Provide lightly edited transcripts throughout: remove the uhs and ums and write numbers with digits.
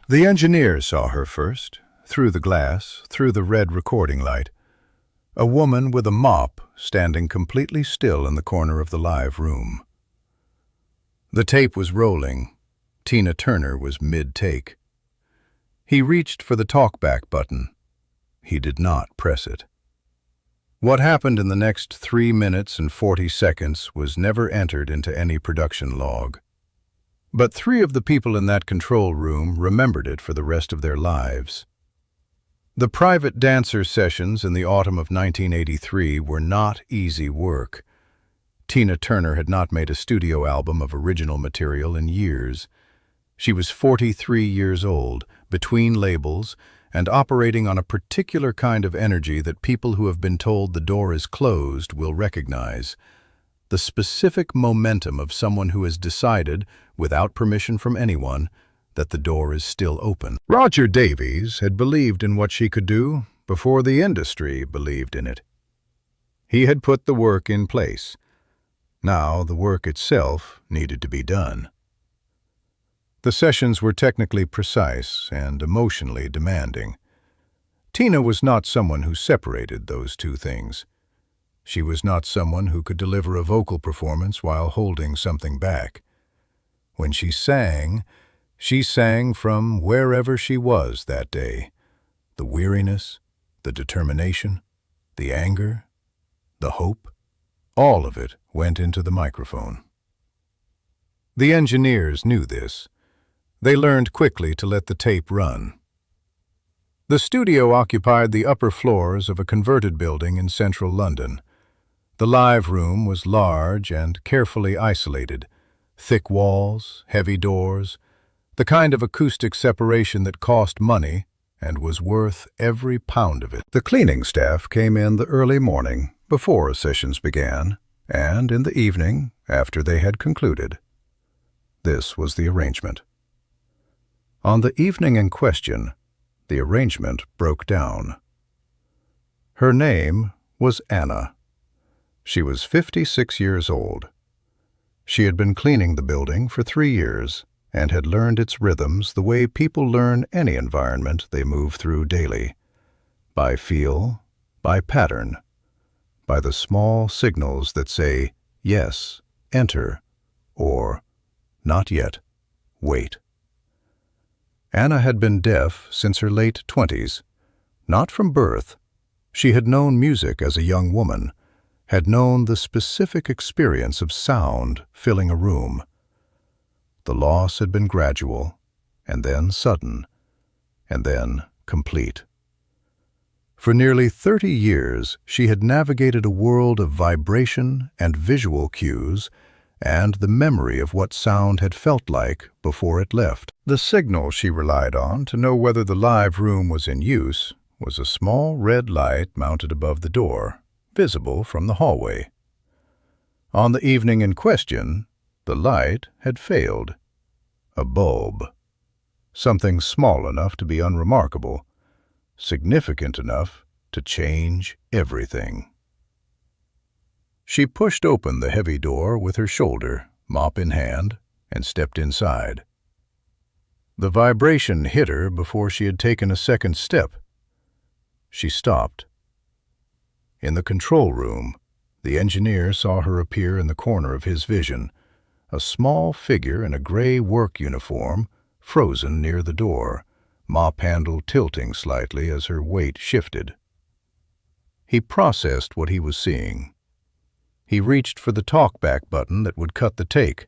The engineer saw her first, through the glass, through the red recording light. A woman with a mop standing completely still in the corner of the live room. The tape was rolling. Tina Turner was mid-take. He reached for the talkback button. He did not press it. What happened in the next 3 minutes and 40 seconds was never entered into any production log. But 3 of the people in that control room remembered it for the rest of their lives. The private dancer sessions in the autumn of 1983 were not easy work. Tina Turner had not made a studio album of original material in years. She was 43 years old, between labels, and operating on a particular kind of energy that people who have been told the door is closed will recognize. The specific momentum of someone who has decided, without permission from anyone, that the door is still open. Roger Davies had believed in what she could do before the industry believed in it. He had put the work in place. Now the work itself needed to be done. The sessions were technically precise and emotionally demanding. Tina was not someone who separated those two things. She was not someone who could deliver a vocal performance while holding something back. When she sang from wherever she was that day. The weariness, the determination, the anger, the hope, all of it went into the microphone. The engineers knew this. They learned quickly to let the tape run. The studio occupied the upper floors of a converted building in central London. The live room was large and carefully isolated. Thick walls, heavy doors, the kind of acoustic separation that cost money and was worth every pound of it. The cleaning staff came in the early morning before sessions began, and in the evening after they had concluded. This was the arrangement. On the evening in question, the arrangement broke down. Her name was Anna. She was 56 years old. She had been cleaning the building for 3 years and had learned its rhythms the way people learn any environment they move through daily. By feel, by pattern, by the small signals that say, yes, enter, or not yet, wait. Anna had been deaf since her late 20s. Not from birth. She had known music as a young woman, had known the specific experience of sound filling a room. The loss had been gradual, and then sudden, and then complete. For nearly 30 years, she had navigated a world of vibration and visual cues and the memory of what sound had felt like before it left. The signal she relied on to know whether the live room was in use was a small red light mounted above the door, visible from the hallway. On the evening in question, the light had failed. A bulb. Something small enough to be unremarkable, significant enough to change everything. She pushed open the heavy door with her shoulder, mop in hand, and stepped inside. The vibration hit her before she had taken a second step. She stopped. In the control room, the engineer saw her appear in the corner of his vision, a small figure in a gray work uniform, frozen near the door, mop handle tilting slightly as her weight shifted. He processed what he was seeing. He reached for the talkback button that would cut the take.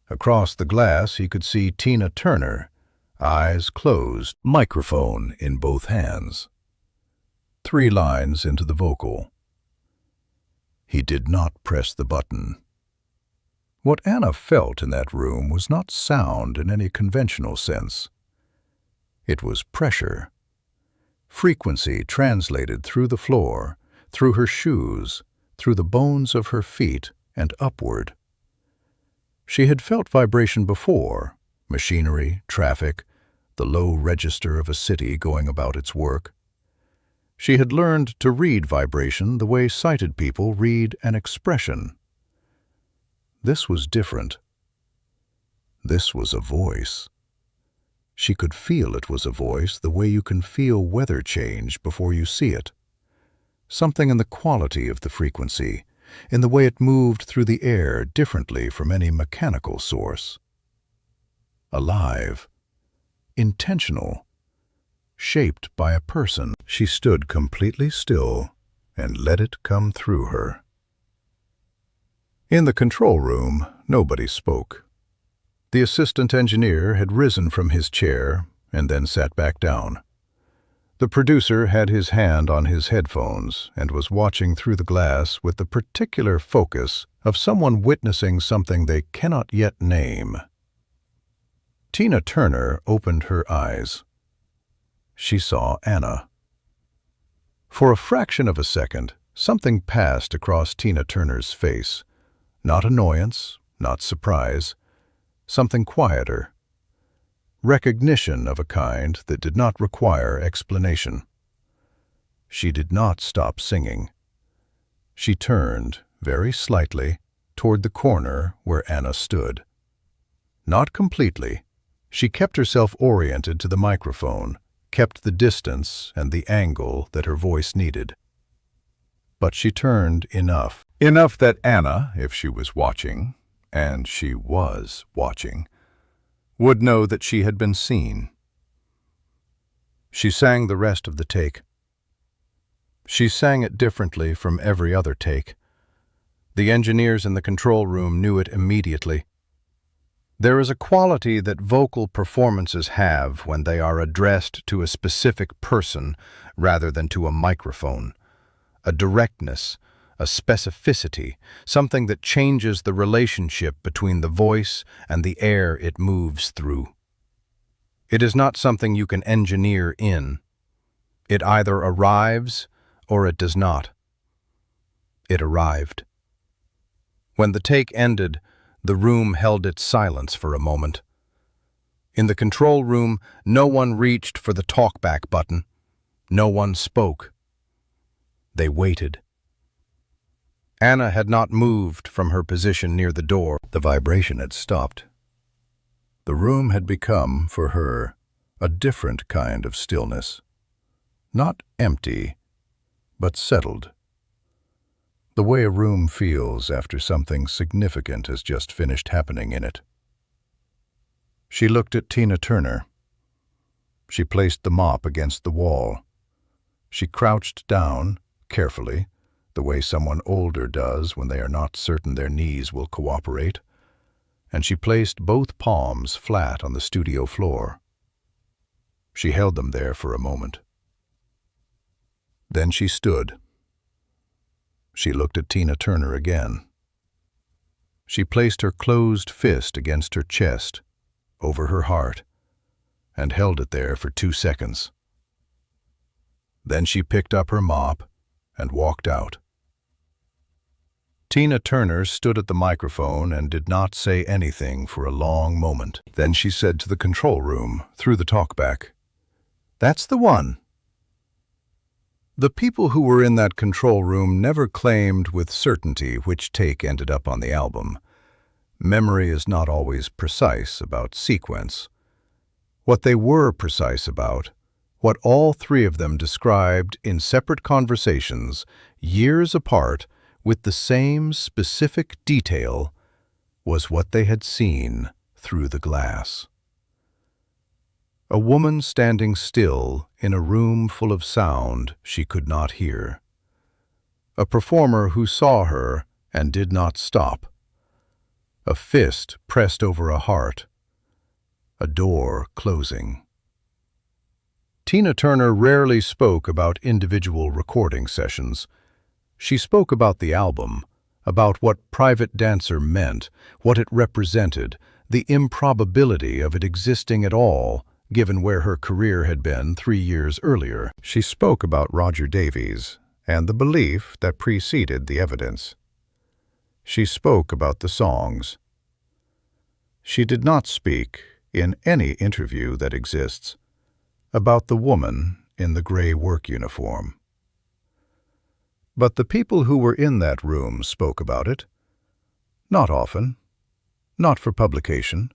Across the glass he could see Tina Turner, eyes closed, microphone in both hands. 3 lines into the vocal. He did not press the button. What Anna felt in that room was not sound in any conventional sense. It was pressure. Frequency translated through the floor, through her shoes, through the bones of her feet, and upward. She had felt vibration before, machinery, traffic, the low register of a city going about its work. She had learned to read vibration the way sighted people read an expression. This was different. This was a voice. She could feel it was a voice the way you can feel weather change before you see it. Something in the quality of the frequency, in the way it moved through the air differently from any mechanical source. Alive, intentional, shaped by a person. She stood completely still and let it come through her. In the control room, nobody spoke. The assistant engineer had risen from his chair and then sat back down. The producer had his hand on his headphones and was watching through the glass with the particular focus of someone witnessing something they cannot yet name. Tina Turner opened her eyes. She saw Anna. For a fraction of a second, something passed across Tina Turner's face. Not annoyance, not surprise, something quieter. Recognition of a kind that did not require explanation. She did not stop singing. She turned, very slightly, toward the corner where Anna stood. Not completely. She kept herself oriented to the microphone, kept the distance and the angle that her voice needed. But she turned enough. Enough that Anna, if she was watching, and she was watching, would know that she had been seen. She sang the rest of the take. She sang it differently from every other take. The engineers in the control room knew it immediately. There is a quality that vocal performances have when they are addressed to a specific person rather than to a microphone. A directness, a specificity, something that changes the relationship between the voice and the air it moves through. It is not something you can engineer in. It either arrives or it does not. It arrived. When the take ended, the room held its silence for a moment. In the control room, no one reached for the talkback button. No one spoke. They waited. Anna had not moved from her position near the door. The vibration had stopped. The room had become, for her, a different kind of stillness. Not empty, but settled. The way a room feels after something significant has just finished happening in it. She looked at Tina Turner. She placed the mop against the wall. She crouched down, carefully, the way someone older does when they are not certain their knees will cooperate, and she placed both palms flat on the studio floor. She held them there for a moment. Then she stood. She looked at Tina Turner again. She placed her closed fist against her chest, over her heart, and held it there for 2 seconds. Then she picked up her mop and walked out. Tina Turner stood at the microphone and did not say anything for a long moment. Then she said to the control room, through the talkback, "That's the one." The people who were in that control room never claimed with certainty which take ended up on the album. Memory is not always precise about sequence. What they were precise about, what all three of them described in separate conversations, years apart, with the same specific detail, was what they had seen through the glass. A woman standing still in a room full of sound she could not hear. A performer who saw her and did not stop. A fist pressed over a heart. A door closing. Tina Turner rarely spoke about individual recording sessions. She spoke about the album, about what Private Dancer meant, what it represented, the improbability of it existing at all, given where her career had been 3 years earlier. She spoke about Roger Davies and the belief that preceded the evidence. She spoke about the songs. She did not speak, in any interview that exists, about the woman in the gray work uniform. But the people who were in that room spoke about it. Not often. Not for publication.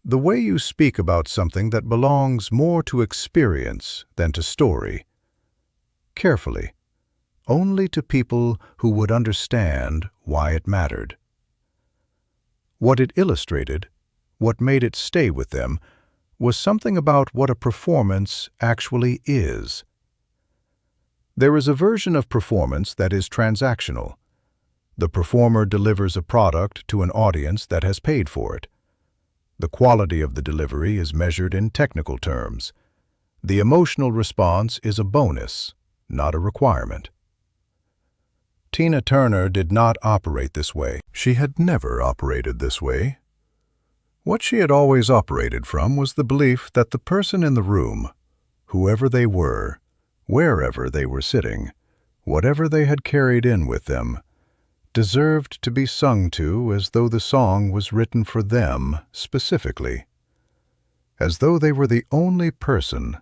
The way you speak about something that belongs more to experience than to story. Carefully, only to people who would understand why it mattered. What it illustrated, what made it stay with them, was something about what a performance actually is. There is a version of performance that is transactional. The performer delivers a product to an audience that has paid for it. The quality of the delivery is measured in technical terms. The emotional response is a bonus, not a requirement. Tina Turner did not operate this way. She had never operated this way. What she had always operated from was the belief that the person in the room, whoever they were, wherever they were sitting, whatever they had carried in with them, deserved to be sung to as though the song was written for them specifically, as though they were the only person,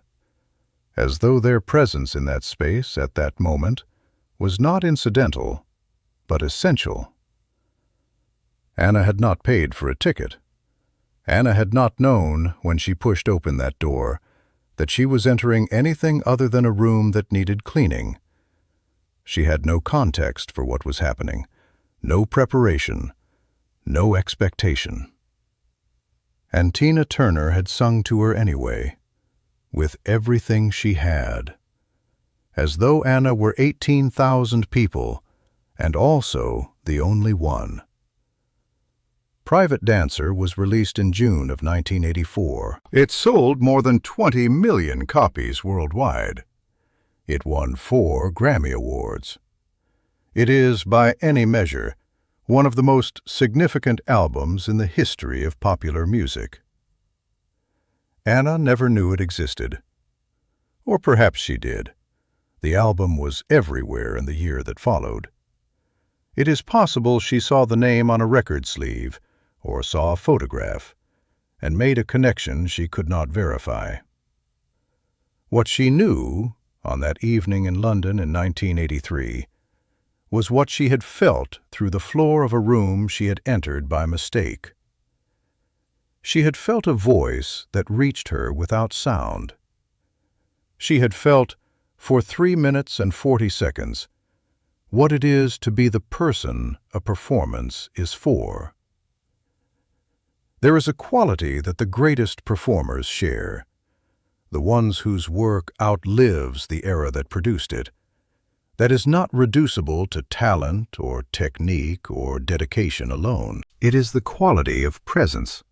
as though their presence in that space at that moment was not incidental, but essential. Anna had not paid for a ticket. Anna had not known, when she pushed open that door, that she was entering anything other than a room that needed cleaning. She had no context for what was happening, no preparation, no expectation. And Tina Turner had sung to her anyway, with everything she had, as though Anna were 18,000 people, and also the only one. Private Dancer was released in June of 1984. It sold more than 20 million copies worldwide. It won 4 Grammy Awards. It is, by any measure, one of the most significant albums in the history of popular music. Anna never knew it existed. Or perhaps she did. The album was everywhere in the year that followed. It is possible she saw the name on a record sleeve, or saw a photograph, and made a connection she could not verify. What she knew, on that evening in London in 1983, was what she had felt through the floor of a room she had entered by mistake. She had felt a voice that reached her without sound. She had felt, for 3 minutes and 40 seconds, what it is to be the person a performance is for. There is a quality that the greatest performers share, the ones whose work outlives the era that produced it, that is not reducible to talent or technique or dedication alone. It is the quality of presence,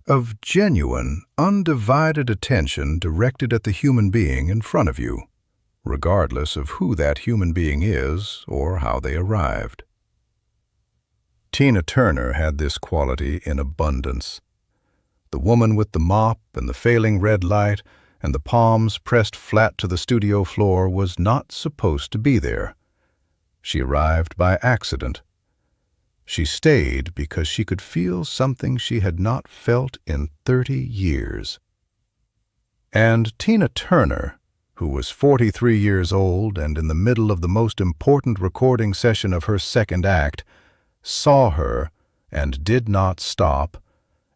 of genuine, undivided attention directed at the human being in front of you, regardless of who that human being is or how they arrived. Tina Turner had this quality in abundance. The woman with the mop and the failing red light and the palms pressed flat to the studio floor was not supposed to be there. She arrived by accident. She stayed because she could feel something she had not felt in 30 years. And Tina Turner, who was 43 years old and in the middle of the most important recording session of her second act, saw her and did not stop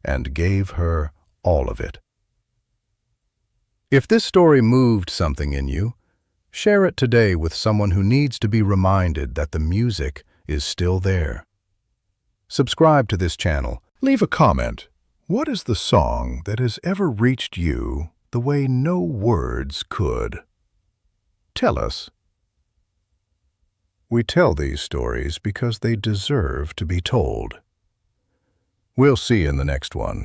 and gave her all of it. If this story moved something in you, share it today with someone who needs to be reminded that the music is still there. Subscribe to this channel. Leave a comment. What is the song that has ever reached you the way no words could? Tell us. We tell these stories because they deserve to be told. We'll see you in the next one.